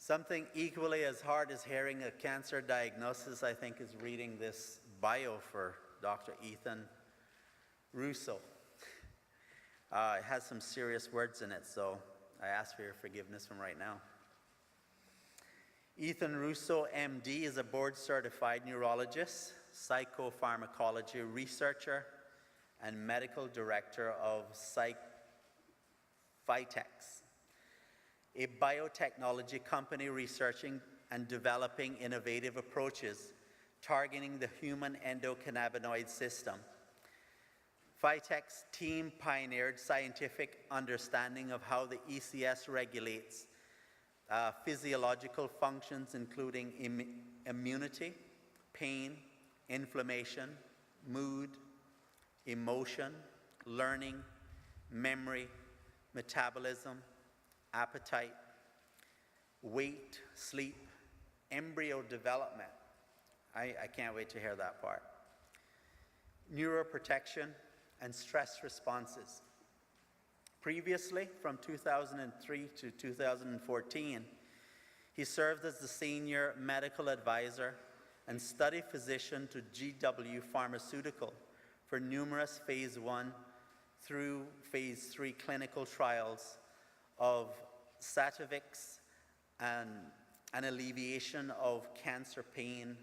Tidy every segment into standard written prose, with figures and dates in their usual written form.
Something equally as hard as hearing a cancer diagnosis, I think, is reading this bio for Dr. Ethan Russo. It has some serious words in it, so I ask for your forgiveness from right now. Ethan Russo, MD, is a board-certified neurologist, psychopharmacology researcher, and medical director of Phytex, a biotechnology company researching and developing innovative approaches targeting the human endocannabinoid system. Phytex team pioneered scientific understanding of how the ECS regulates physiological functions including immunity, pain, inflammation, mood, emotion, learning, memory, metabolism, appetite, weight, sleep, embryo development. I can't wait to hear that part. Neuroprotection and stress responses. Previously, from 2003 to 2014, he served as the senior medical advisor and study physician to GW Pharmaceutical for numerous phase 1 through phase 3 clinical trials of Sativex and an alleviation of cancer pain,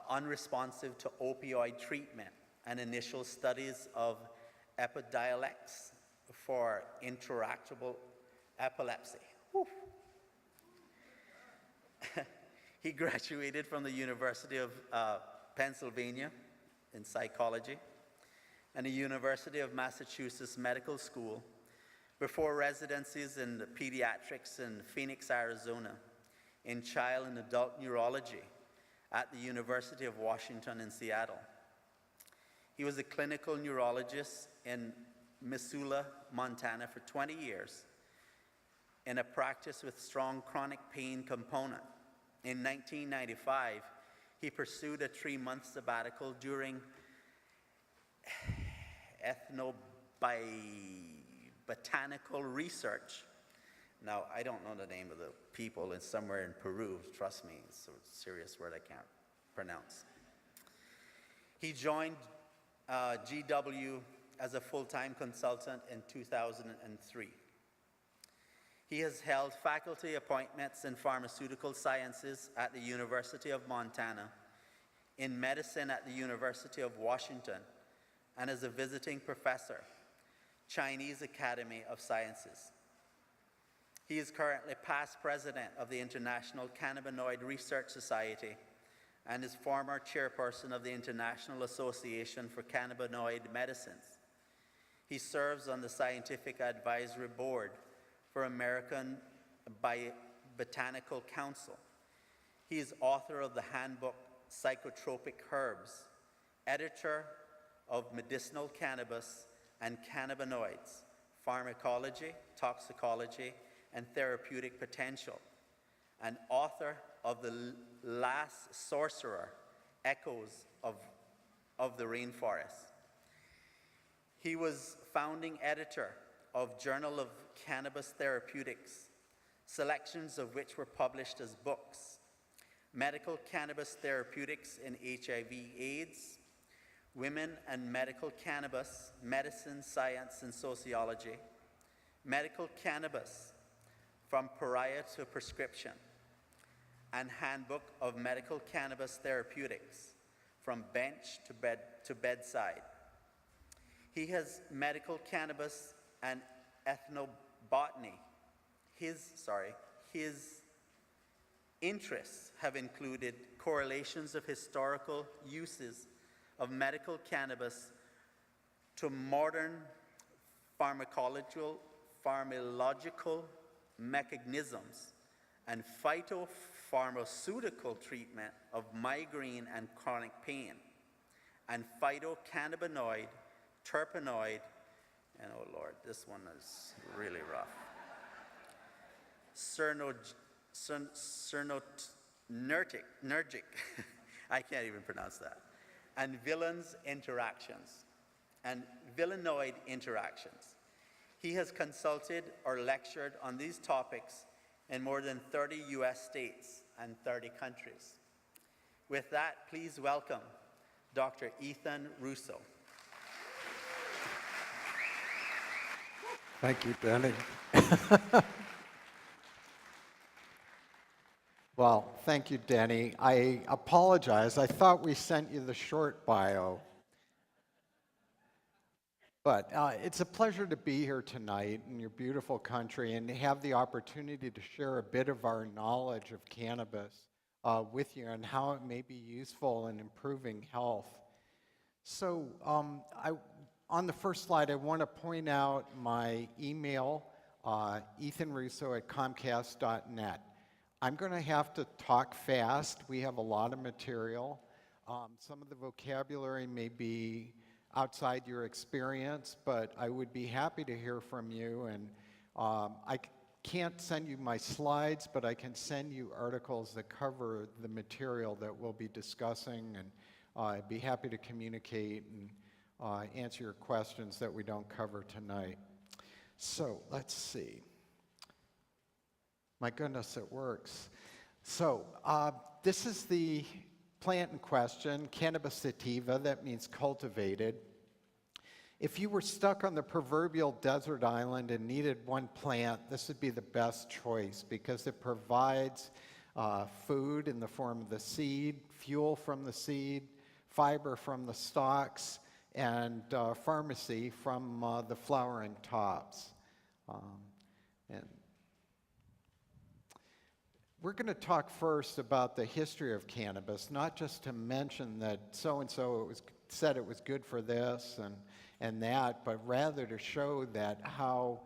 unresponsive to opioid treatment, and initial studies of Epidiolex for intractable epilepsy. He graduated from the University of Pennsylvania in psychology and the University of Massachusetts Medical School before residencies in pediatrics in Phoenix, Arizona, in child and adult neurology at the University of Washington in Seattle. He was a clinical neurologist in Missoula, Montana for 20 years in a practice with strong chronic pain component. In 1995, he pursued a 3-month sabbatical during ethnobotanical research. Now, I don't know the name of the people. It's somewhere in Peru. Trust me, it's a serious word I can't pronounce. He joined GW as a full-time consultant in 2003. He has held faculty appointments in pharmaceutical sciences at the University of Montana, in medicine at the University of Washington, and as a visiting professor, Chinese Academy of Sciences. He is currently past president of the International Cannabinoid Research Society and is former chairperson of the International Association for Cannabinoid Medicines. He serves on the Scientific Advisory Board for American Botanical Council. He is author of the handbook Psychotropic Herbs, editor of Medicinal Cannabis and Cannabinoids, Pharmacology, Toxicology, and Therapeutic Potential, and author of The Last Sorcerer, Echoes of the Rainforest. He was founding editor of Journal of Cannabis Therapeutics, selections of which were published as books: Medical Cannabis Therapeutics in HIV/AIDS, Women and Medical Cannabis, Medicine, Science, and Sociology, Medical Cannabis, From Pariah to Prescription, and Handbook of Medical Cannabis Therapeutics, From Bench to Bedside. He has medical cannabis and ethnobotany. His interests have included correlations of historical uses of medical cannabis to modern pharmacological mechanisms and phytopharmaceutical treatment of migraine and chronic pain, and phytocannabinoid, terpenoid, and oh Lord, this one is really rough, nergic, I can't even pronounce that, and Villanoid interactions. He has consulted or lectured on these topics in more than 30 US states and 30 countries. With that, please welcome Dr. Ethan Russo. Thank you, Denny. Well, thank you, Denny. I apologize. I thought we sent you the short bio. But it's a pleasure to be here tonight in your beautiful country and to have the opportunity to share a bit of our knowledge of cannabis with you and how it may be useful in improving health. So on the first slide, I want to point out my email, ethanrusso@comcast.net. I'm going to have to talk fast. We have a lot of material. Some of the vocabulary may be outside your experience, but I would be happy to hear from you. And I can't send you my slides, but I can send you articles that cover the material that we'll be discussing, and I'd be happy to communicate and answer your questions that we don't cover tonight. So let's see. My goodness, it works. So this is the plant in question, Cannabis sativa. That means cultivated. If you were stuck on the proverbial desert island and needed one plant, this would be the best choice because it provides food in the form of the seed, fuel from the seed, fiber from the stalks, and pharmacy from the flowering tops. And we're going to talk first about the history of cannabis, not just to mention that so-and-so said it was good for this and that, but rather to show that how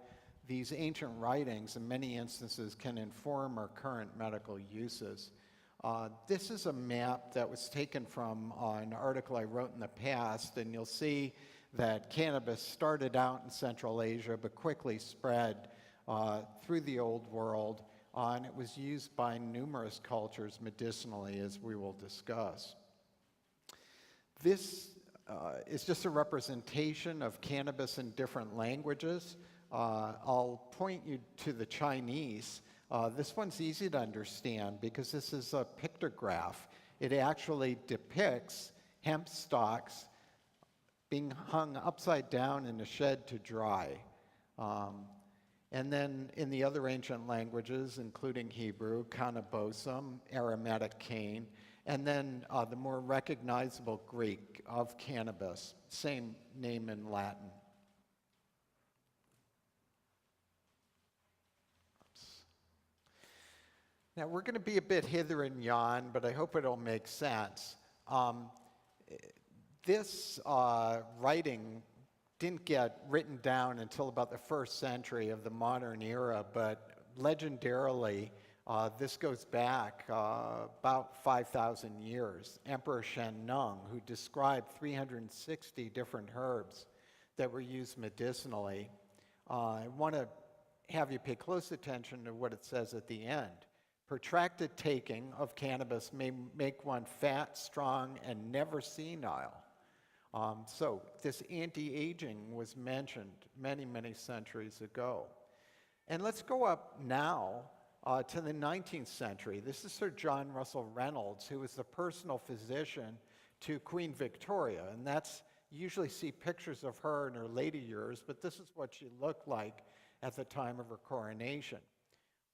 these ancient writings in many instances can inform our current medical uses. This is a map that was taken from an article I wrote in the past, and you'll see that cannabis started out in Central Asia but quickly spread through the Old World, and it was used by numerous cultures medicinally, as we will discuss. This is just a representation of cannabis in different languages. I'll point you to the Chinese. This one's easy to understand because this is a pictograph. It actually depicts hemp stalks being hung upside down in a shed to dry. And then in the other ancient languages, including Hebrew, cannabosum, aromatic cane, and then the more recognizable Greek of cannabis, same name in Latin. Now, we're going to be a bit hither and yon, but I hope it'll make sense. This writing didn't get written down until about the 1st century of the modern era, but legendarily, this goes back about 5,000 years. Emperor Shen Nung, who described 360 different herbs that were used medicinally. I want to have you pay close attention to what it says at the end. Protracted taking of cannabis may make one fat, strong, and never senile. So this anti-aging was mentioned many, many centuries ago. And let's go up now to the 19th century. This is Sir John Russell Reynolds, who was the personal physician to Queen Victoria. And that's, you usually see pictures of her in her later years, but this is what she looked like at the time of her coronation.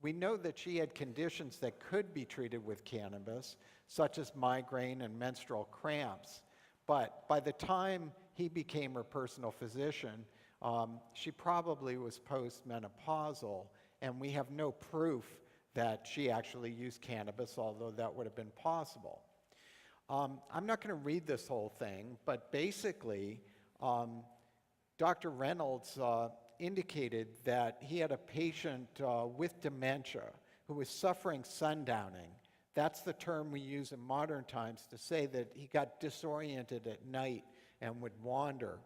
We know that she had conditions that could be treated with cannabis, such as migraine and menstrual cramps. But by the time he became her personal physician, she probably was postmenopausal, and we have no proof that she actually used cannabis, although that would have been possible. I'm not going to read this whole thing, but basically, Dr. Reynolds indicated that he had a patient with dementia who was suffering sundowning. That's the term we use in modern times to say that he got disoriented at night and would wander.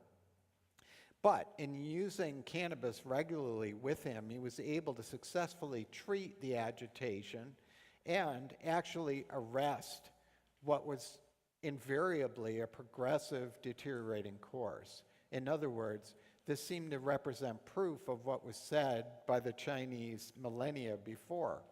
But in using cannabis regularly with him, he was able to successfully treat the agitation and actually arrest what was invariably a progressive deteriorating course. In other words, this seemed to represent proof of what was said by the Chinese millennia before.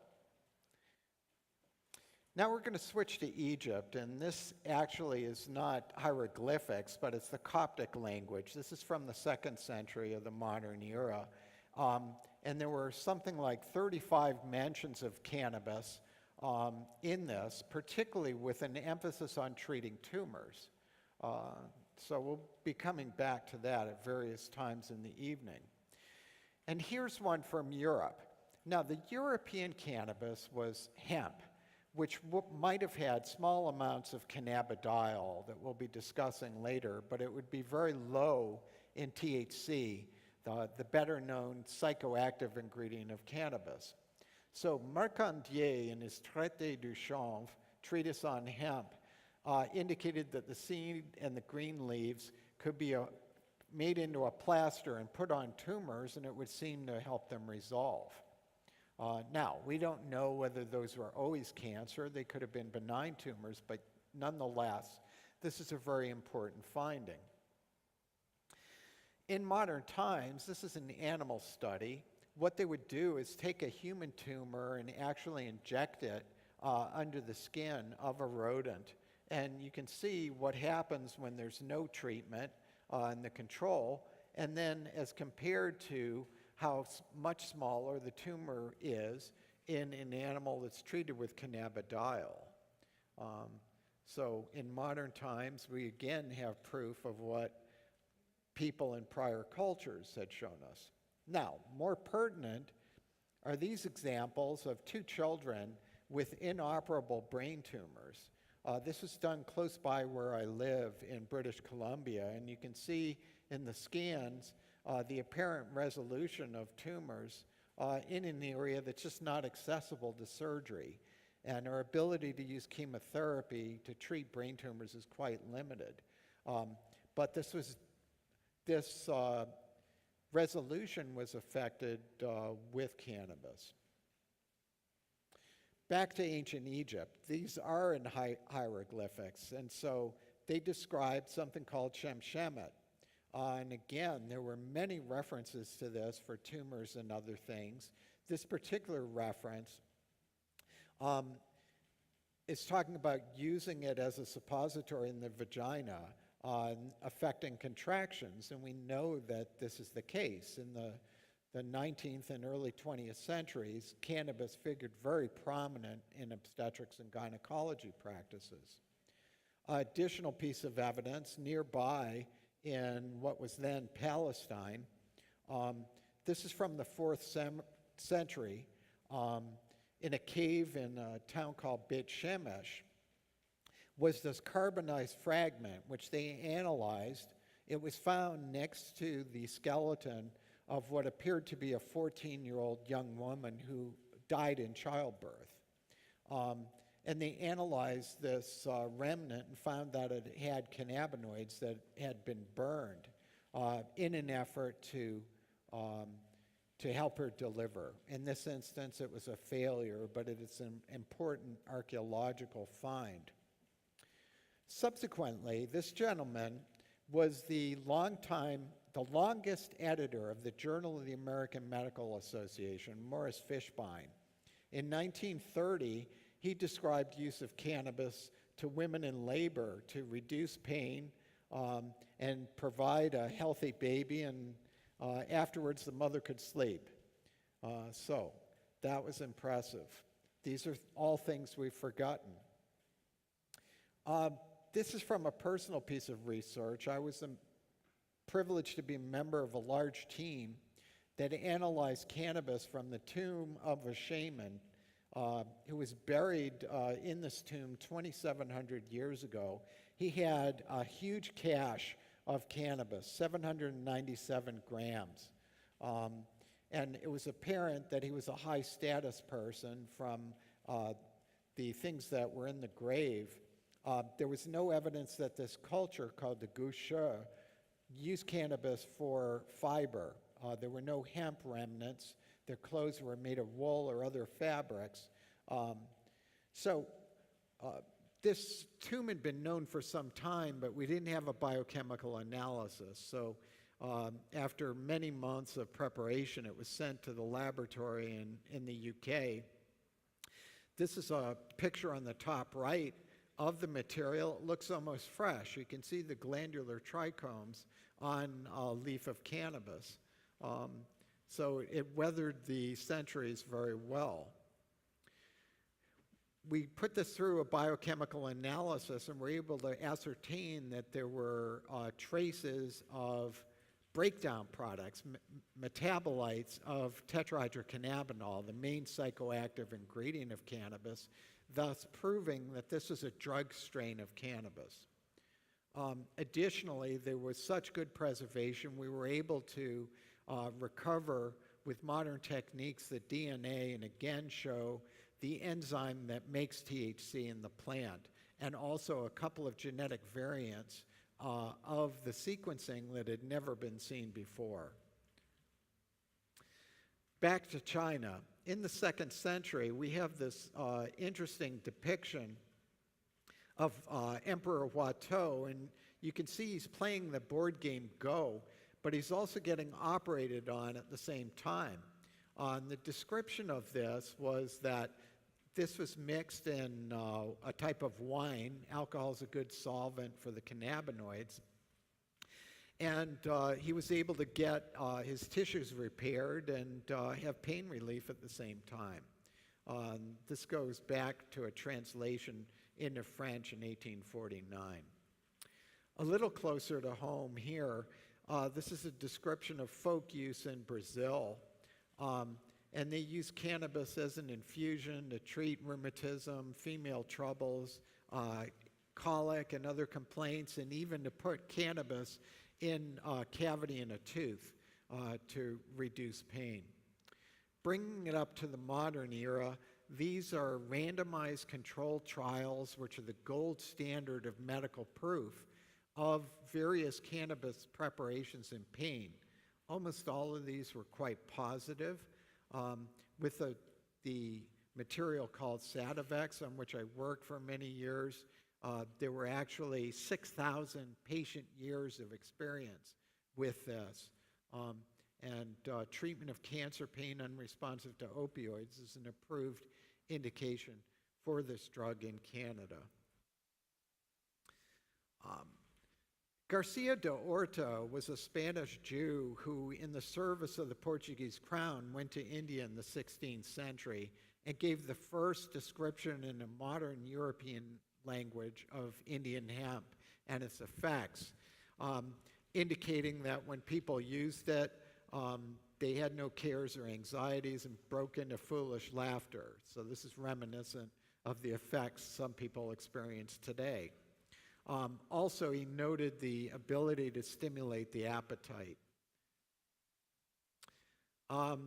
Now we're going to switch to Egypt, and this actually is not hieroglyphics, but it's the Coptic language. This is from the 2nd century of the modern era. And there were something like 35 mentions of cannabis in this, particularly with an emphasis on treating tumors. So we'll be coming back to that at various times in the evening. And here's one from Europe. Now, the European cannabis was hemp, which might have had small amounts of cannabidiol that we'll be discussing later, but it would be very low in THC, the better known psychoactive ingredient of cannabis. So Marcandier, in his Traité du Chanvre, treatise on hemp, indicated that the seed and the green leaves could be made into a plaster and put on tumors, and it would seem to help them resolve. Now, we don't know whether those were always cancer. They could have been benign tumors, but nonetheless, this is a very important finding. In modern times, this is an animal study. What they would do is take a human tumor and actually inject it under the skin of a rodent. And you can see what happens when there's no treatment in the control, and then as compared to how much smaller the tumor is in an animal that's treated with cannabidiol. So in modern times, we again have proof of what people in prior cultures had shown us. Now, more pertinent are these examples of 2 children with inoperable brain tumors. This was done close by where I live in British Columbia, and you can see in the scans the apparent resolution of tumors in an area that's just not accessible to surgery. And our ability to use chemotherapy to treat brain tumors is quite limited. But this resolution was affected with cannabis. Back to ancient Egypt. These are in hieroglyphics, and so they described something called Shemshemet. And again, there were many references to this for tumors and other things. This particular reference is talking about using it as a suppository in the vagina, affecting contractions, and we know that this is the case. In the 19th and early 20th centuries, cannabis figured very prominent in obstetrics and gynecology practices. Additional piece of evidence nearby in what was then Palestine. This is from the 4th century in a cave in a town called Beit Shemesh. Was this carbonized fragment, which they analyzed. It was found next to the skeleton of what appeared to be a 14-year-old young woman who died in childbirth. And they analyzed this remnant and found that it had cannabinoids that had been burned in an effort to help her deliver. In this instance, it was a failure, but it is an important archaeological find. Subsequently, this gentleman was the longest editor of the Journal of the American Medical Association, Morris Fishbein. In 1930, he described use of cannabis to women in labor to reduce pain and provide a healthy baby, and afterwards the mother could sleep. So that was impressive. These are all things we've forgotten. This is from a personal piece of research. I was privileged to be a member of a large team that analyzed cannabis from the tomb of a shaman who was buried in this tomb 2,700 years ago. He had a huge cache of cannabis, 797 grams. And it was apparent that he was a high status person from the things that were in the grave. There was no evidence that this culture called the Gouche used cannabis for fiber. There were no hemp remnants. Their clothes were made of wool or other fabrics. This tomb had been known for some time, but we didn't have a biochemical analysis. So after many months of preparation, it was sent to the laboratory in the UK. This is a picture on the top right of the material. It looks almost fresh. You can see the glandular trichomes on a leaf of cannabis. So it weathered the centuries very well. We put this through a biochemical analysis and were able to ascertain that there were traces of breakdown products, metabolites of tetrahydrocannabinol, the main psychoactive ingredient of cannabis, thus proving that this is a drug strain of cannabis. Additionally, there was such good preservation, we were able to recover with modern techniques the DNA and again show the enzyme that makes THC in the plant, and also a couple of genetic variants of the sequencing that had never been seen before. Back to China. In the 2nd century, we have this interesting depiction of Emperor Watteau, and you can see he's playing the board game Go, but he's also getting operated on at the same time. The description of this was that this was mixed in a type of wine. Alcohol is a good solvent for the cannabinoids. And he was able to get his tissues repaired and have pain relief at the same time. This goes back to a translation into French in 1849. A little closer to home here, this is a description of folk use in Brazil. And they use cannabis as an infusion to treat rheumatism, female troubles, colic and other complaints, and even to put cannabis in a cavity in a tooth to reduce pain. Bringing it up to the modern era, these are randomized controlled trials, which are the gold standard of medical proof of various cannabis preparations in pain. Almost all of these were quite positive. With the material called Sativex, on which I worked for many years, there were actually 6,000 patient years of experience with this. Treatment of cancer pain unresponsive to opioids is an approved indication for this drug in Canada. Garcia de Orta was a Spanish Jew who, in the service of the Portuguese crown, went to India in the 16th century and gave the first description in a modern European language of Indian hemp and its effects, indicating that when people used it, they had no cares or anxieties and broke into foolish laughter. So this is reminiscent of the effects some people experience today. Also, he noted the ability to stimulate the appetite. A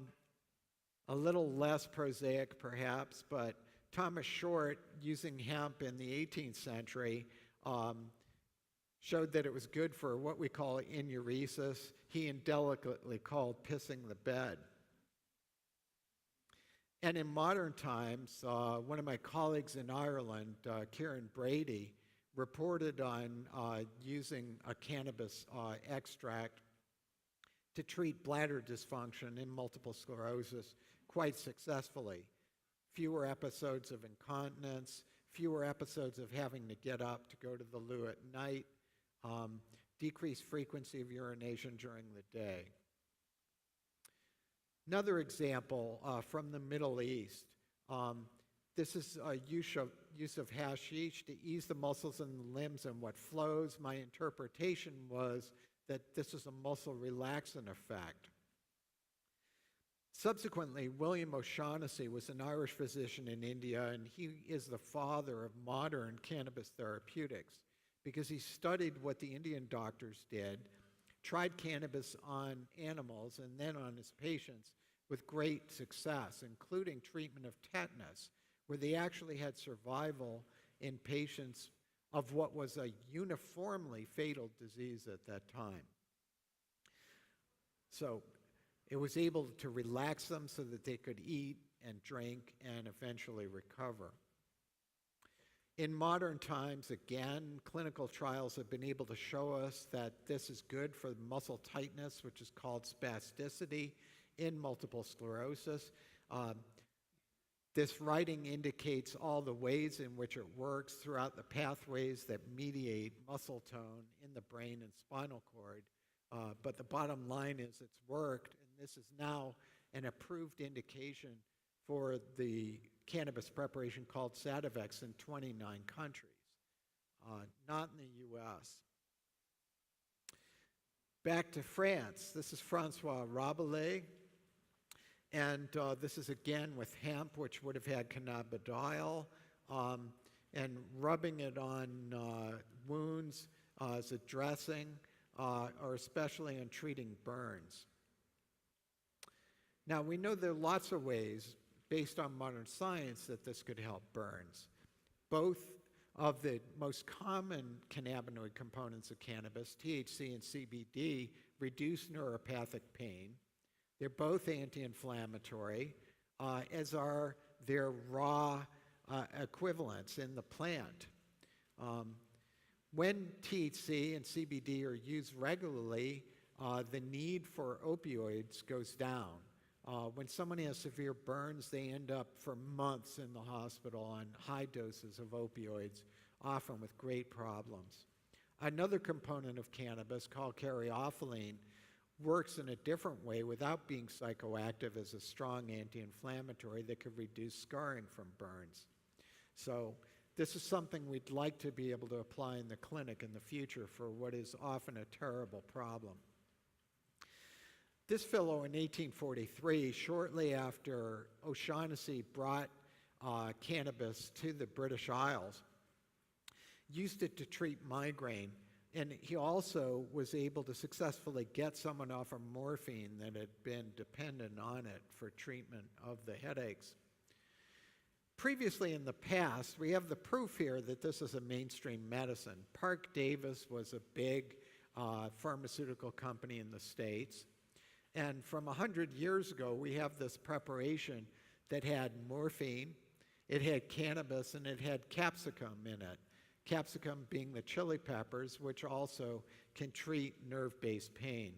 little less prosaic, perhaps, but Thomas Short, using hemp in the 18th century, showed that it was good for what we call enuresis. He indelicately called pissing the bed. And in modern times, one of my colleagues in Ireland, Kieran Brady, reported on using a cannabis extract to treat bladder dysfunction in multiple sclerosis quite successfully. Fewer episodes of incontinence, fewer episodes of having to get up to go to the loo at night, decreased frequency of urination during the day. Another example from the Middle East. This is a use of hashish to ease the muscles in the limbs and what flows. My interpretation was that this is a muscle relaxant effect. Subsequently, William O'Shaughnessy was an Irish physician in India, and he is the father of modern cannabis therapeutics because he studied what the Indian doctors did, tried cannabis on animals and then on his patients with great success, including treatment of tetanus, where they actually had survival in patients of what was a uniformly fatal disease at that time. So it was able to relax them so that they could eat and drink and eventually recover. In modern times, again, clinical trials have been able to show us that this is good for muscle tightness, which is called spasticity in multiple sclerosis. This writing indicates all the ways in which it works throughout the pathways that mediate muscle tone in the brain and spinal cord. But the bottom line is it's worked, and this is now an approved indication for the cannabis preparation called Sativex in 29 countries, not in the U.S. Back to France. This is Francois Rabelais. And this is again with hemp, which would have had cannabidiol, and rubbing it on wounds as a dressing, or especially in treating burns. Now, we know there are lots of ways, based on modern science, that this could help burns. Both of the most common cannabinoid components of cannabis, THC and CBD, reduce neuropathic pain. They're both anti-inflammatory, as are their raw equivalents in the plant. When THC and CBD are used regularly, the need for opioids goes down. When someone has severe burns, they end up for months in the hospital on high doses of opioids, often with great problems. Another component of cannabis, called caryophyllene, works in a different way without being psychoactive as a strong anti-inflammatory that could reduce scarring from burns. So this is something we'd like to be able to apply in the clinic in the future for what is often a terrible problem. This fellow in 1843, shortly after O'Shaughnessy brought cannabis to the British Isles, used it to treat migraine. And he also was able to successfully get someone off of morphine that had been dependent on it for treatment of the headaches. Previously in the past, we have the proof here that this is a mainstream medicine. Park Davis was a big pharmaceutical company in the States. And from 100 years ago, we have this preparation that had morphine, it had cannabis, and it had capsicum in it. Capsicum being the chili peppers, which also can treat nerve-based pain.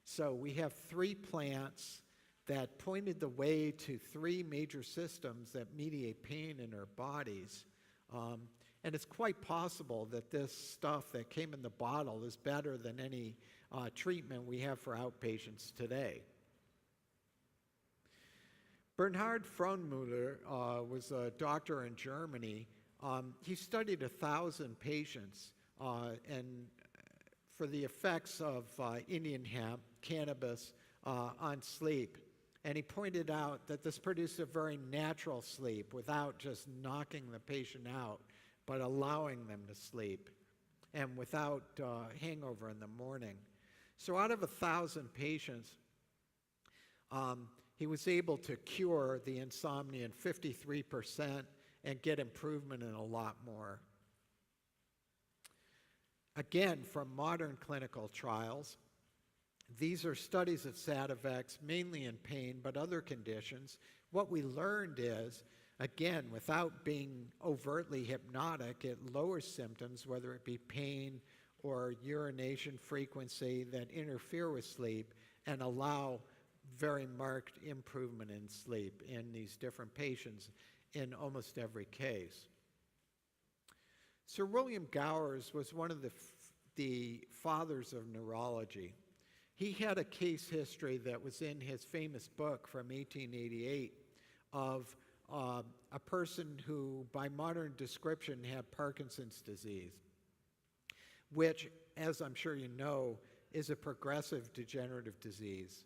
So we have three plants that pointed the way to three major systems that mediate pain in our bodies. And it's quite possible that this stuff that came in the bottle is better than any treatment we have for outpatients today. Bernhard Frohnmuller was a doctor in Germany. He studied 1,000 patients and for the effects of Indian hemp, cannabis, on sleep. And he pointed out that this produced a very natural sleep without just knocking the patient out, but allowing them to sleep and without hangover in the morning. So out of 1,000 patients, he was able to cure the insomnia in 53% and get improvement in a lot more. Again, from modern clinical trials, these are studies at Sativex, mainly in pain, but other conditions. What we learned is, again, without being overtly hypnotic, it lowers symptoms, whether it be pain or urination frequency that interfere with sleep and allow very marked improvement in sleep in these different patients in almost every case. Sir William Gowers was one of the fathers of neurology. He had a case history that was in his famous book from 1888 of a person who, by modern description, had Parkinson's disease, which, as I'm sure you know, is a progressive degenerative disease.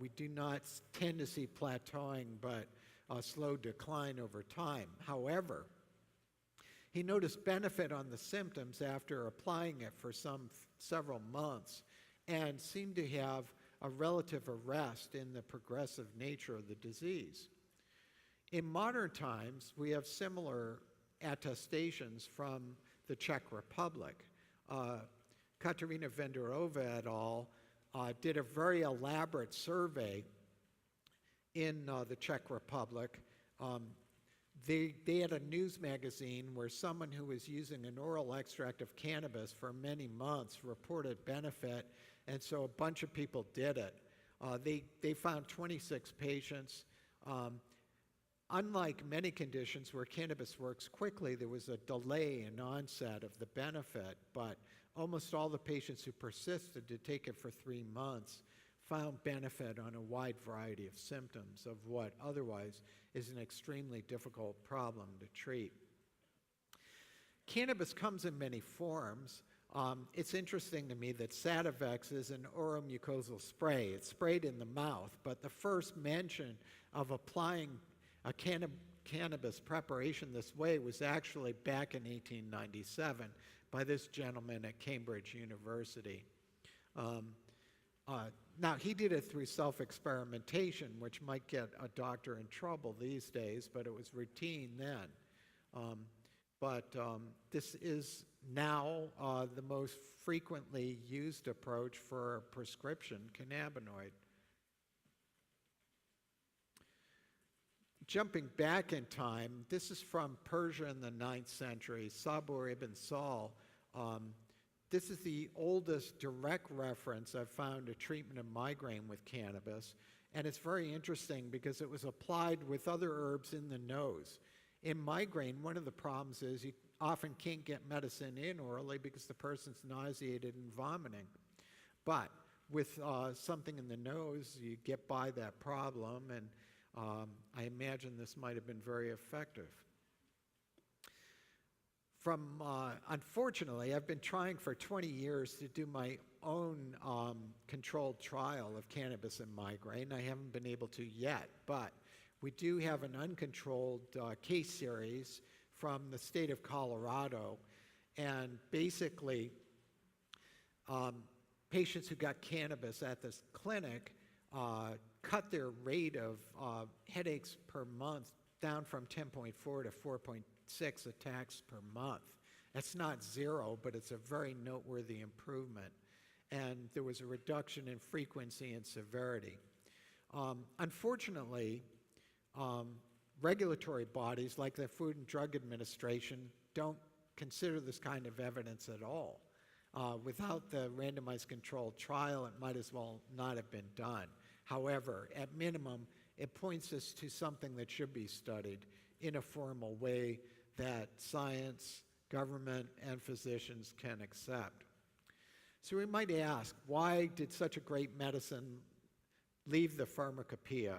We do not tend to see plateauing, but a slow decline over time. However, he noticed benefit on the symptoms after applying it for several months and seemed to have a relative arrest in the progressive nature of the disease. In modern times, we have similar attestations from the Czech Republic. Katerina Venderova et al. Did a very elaborate survey in the Czech Republic. They had a news magazine where someone who was using an oral extract of cannabis for many months reported benefit, and so a bunch of people did it. They found 26 patients. Unlike many conditions where cannabis works quickly, there was a delay in onset of the benefit, but almost all the patients who persisted to take it for 3 months found benefit on a wide variety of symptoms of what otherwise is an extremely difficult problem to treat. Cannabis comes in many forms. It's interesting to me that Sativex is an oromucosal spray. It's sprayed in the mouth, but the first mention of applying a cannabis preparation this way was actually back in 1897 by this gentleman at Cambridge University. Now, he did it through self-experimentation, which might get a doctor in trouble these days, but it was routine then. This is now the most frequently used approach for a prescription cannabinoid. Jumping back in time, this is from Persia in the 9th century, Sabur ibn Sahl. This is the oldest direct reference I've found to treatment of migraine with cannabis, and it's very interesting because it was applied with other herbs in the nose. In migraine, one of the problems is you often can't get medicine in orally because the person's nauseated and vomiting. But with something in the nose, you get by that problem, and I imagine this might have been very effective. Unfortunately, I've been trying for 20 years to do my own controlled trial of cannabis and migraine. I haven't been able to yet, but we do have an uncontrolled case series from the state of Colorado, and basically patients who got cannabis at this clinic cut their rate of headaches per month down from 10.4 to 4.6 attacks per month. That's not zero, but it's a very noteworthy improvement. And there was a reduction in frequency and severity. Unfortunately, regulatory bodies like the Food and Drug Administration don't consider this kind of evidence at all. Without the randomized controlled trial, it might as well not have been done. However, at minimum, it points us to something that should be studied in a formal way that science, government, and physicians can accept. So we might ask, why did such a great medicine leave the pharmacopoeia,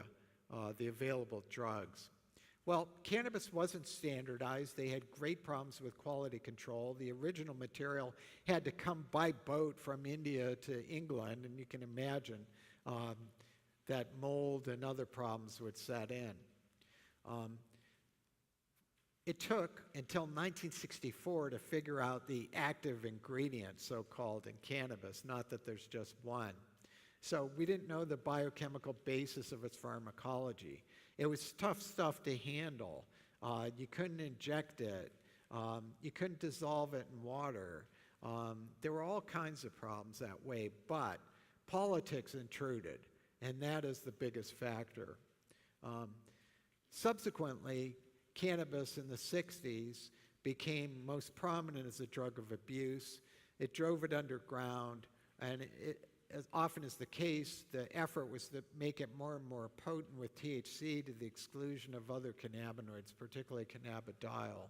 the available drugs? Well, cannabis wasn't standardized. They had great problems with quality control. The original material had to come by boat from India to England, and you can imagine that mold and other problems would set in. It took until 1964 to figure out the active ingredient, so-called, in cannabis, not that there's just one. So we didn't know the biochemical basis of its pharmacology. It was tough stuff to handle. You couldn't inject it. You couldn't dissolve it in water. There were all kinds of problems that way, but politics intruded, and that is the biggest factor. Subsequently, cannabis in the 60s became most prominent as a drug of abuse. It drove it underground, and as often is the case, the effort was to make it more and more potent with THC to the exclusion of other cannabinoids, particularly cannabidiol.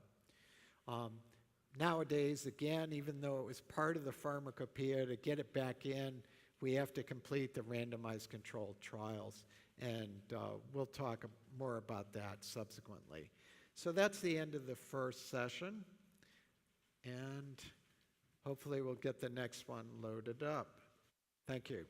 Nowadays, again, even though it was part of the pharmacopoeia, to get it back in, we have to complete the randomized controlled trials, and we'll talk more about that subsequently. So that's the end of the first session, and hopefully we'll get the next one loaded up. Thank you.